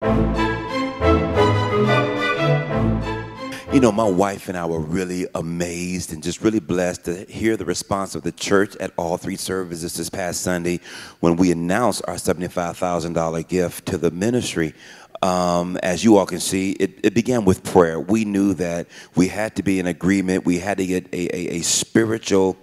You know, my wife and I were really amazed and just really blessed to hear the response of the church at all three services this past Sunday when we announced our $75,000 gift to the ministry. As you all can see, it began with prayer. We knew that we had to be in agreement. We had to get a spiritual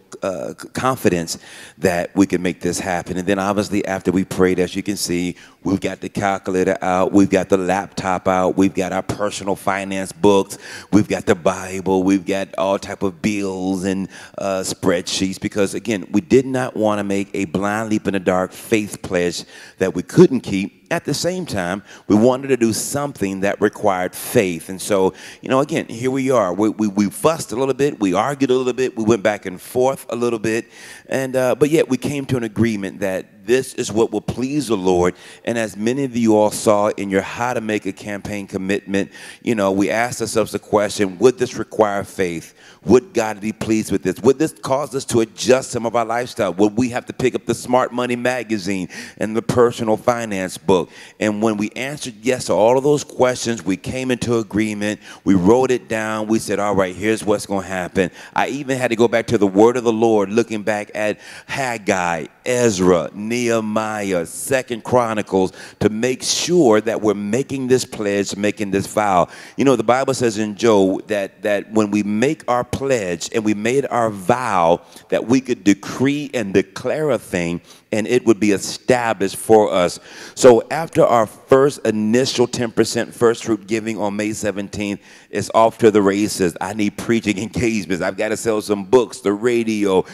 confidence that we could make this happen. And then obviously after we prayed, as you can see, we've got the calculator out, we've got the laptop out, we've got our personal finance books, we've got the Bible, we've got all type of bills and spreadsheets, because again, we did not want to make a blind leap in the dark faith pledge that we couldn't keep. At the same time, we wanted to do something that required faith. And so, you know, again, here we are. We fussed a little bit. We argued a little bit. We went back and forth a little bit. And but yet we came to an agreement that this is what will please the Lord. And as many of you all saw in your How to Make a Campaign Commitment, you know, we asked ourselves the question, would this require faith? Would God be pleased with this? Would this cause us to adjust some of our lifestyle? Would we have to pick up the Smart Money magazine and the personal finance book? And when we answered yes to all of those questions, we came into agreement. We wrote it down. We said, all right, here's what's going to happen. I even had to go back to the word of the Lord, looking back at Haggai, Ezra, Nehemiah, 2 Chronicles, to make sure that we're making this pledge, making this vow. You know, the Bible says in Job that when we make our pledge and we made our vow, that we could decree and declare a thing and it would be established for us. So after our first initial 10% first fruit giving on May 17th, it's off to the races. I need preaching engagements. I've got to sell some books, the radio,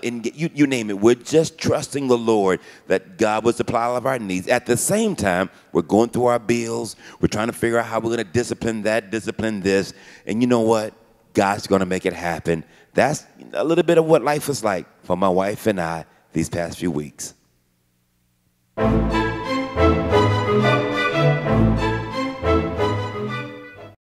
you name it. We're just trusting the Lord that God will supply all of our needs. At the same time, we're going through our bills. We're trying to figure out how we're going to discipline that, discipline this. And you know what? God's going to make it happen. That's a little bit of what life is like for my wife and I these past few weeks.